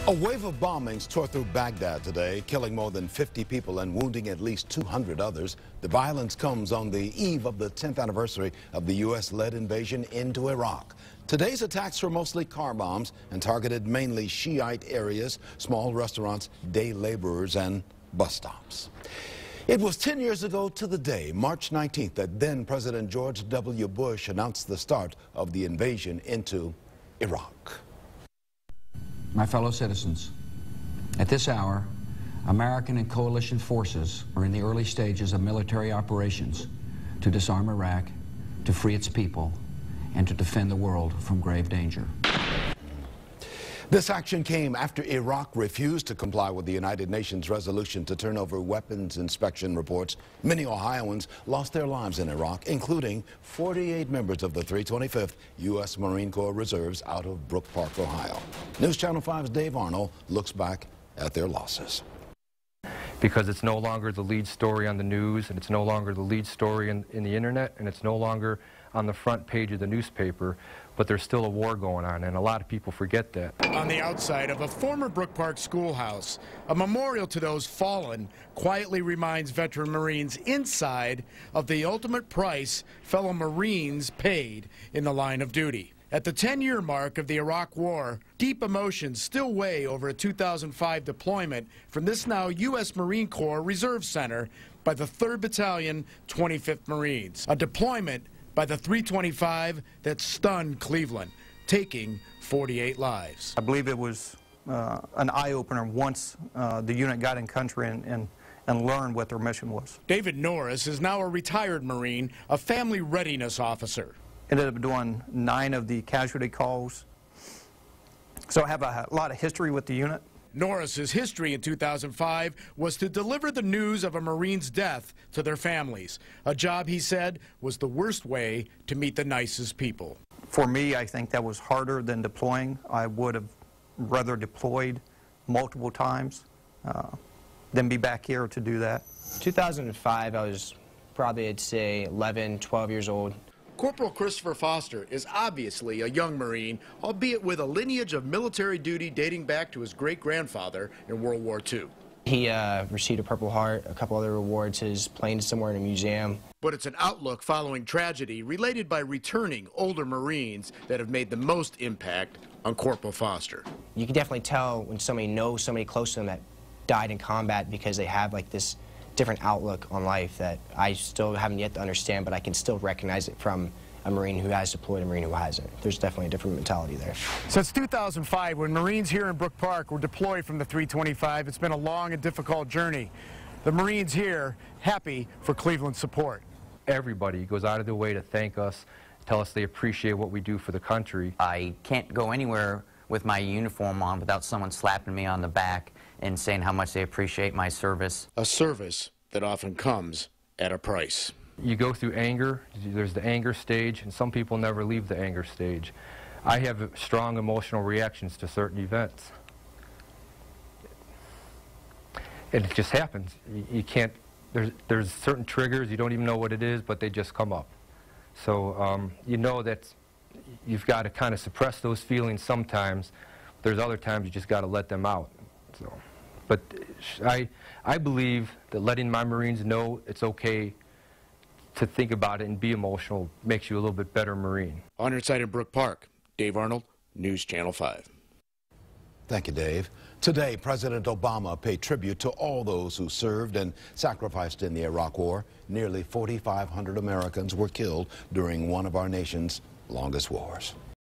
A wave of bombings tore through Baghdad today, killing more than 50 people and wounding at least 200 others. The violence comes on the eve of the 10th anniversary of the U.S.-led invasion into Iraq. Today's attacks were mostly car bombs and targeted mainly Shiite areas, small restaurants, day laborers, and bus stops. It was 10 years ago to the day, March 19th, that then President George W. Bush announced the start of the invasion into Iraq. My fellow citizens, at this hour, American and coalition forces are in the early stages of military operations to disarm Iraq, to free its people, and to defend the world from grave danger. This action came after Iraq refused to comply with the United Nations resolution to turn over weapons inspection reports. Many Ohioans lost their lives in Iraq, including 48 members of the 325th U.S. Marine Corps Reserves out of Brook Park, Ohio. News Channel 5's Dave Arnold looks back at their losses. Because it's no longer the lead story on the news, and it's no longer the lead story in the internet, and it's no longer on the front page of the newspaper, but there's still a war going on, and a lot of people forget that. On the outside of a former Brook Park schoolhouse, a memorial to those fallen quietly reminds veteran Marines inside of the ultimate price fellow Marines paid in the line of duty. At the 10-year mark of the Iraq War, deep emotions still weigh over a 2005 deployment from this now U.S. Marine Corps Reserve Center by the 3rd Battalion, 25th Marines. A deployment by the 325 that stunned Cleveland, taking 48 lives. I believe it was an eye-opener once the unit got in country and learned what their mission was. David Norris is now a retired Marine, a family readiness officer. Ended up doing 9 of the casualty calls, so I have a lot of history with the unit. Norris's history in 2005 was to deliver the news of a Marine's death to their families, a job he said was the worst way to meet the nicest people. For me, I think that was harder than deploying. I would have rather deployed multiple times than be back here to do that. 2005, I was probably, I'd say, 11, 12 years old. Corporal Christopher Foster is obviously a young Marine, albeit with a lineage of military duty dating back to his great-grandfather in World War II. He received a Purple Heart, a couple other awards. His plane is somewhere in a museum. But it's an outlook following tragedy related by returning older Marines that have made the most impact on Corporal Foster. You can definitely tell when somebody knows somebody close to them that died in combat because they have like this different outlook on life that I still haven't yet to understand, but I can still recognize it from a Marine who has deployed, a Marine who hasn't. There's definitely a different mentality there. Since 2005, when Marines here in Brook Park were deployed from the 325, it's been a long and difficult journey. The Marines here happy for Cleveland's support. Everybody goes out of their way to thank us, tell us they appreciate what we do for the country. I can't go anywhere with my uniform on without someone slapping me on the back and saying how much they appreciate my service. A service that often comes at a price. You go through anger, there's the anger stage, and some people never leave the anger stage. I have strong emotional reactions to certain events. And it just happens. You can't, there's certain triggers, you don't even know what it is, but they just come up. So you know that you've got to kind of suppress those feelings sometimes. There's other times you just got to let them out. So, but I believe that letting my Marines know it's okay to think about it and be emotional makes you a little bit better Marine. On your site in Brook Park, Dave Arnold, News Channel 5. Thank you, Dave. Today, President Obama paid tribute to all those who served and sacrificed in the Iraq War. Nearly 4,500 Americans were killed during one of our nation's longest wars.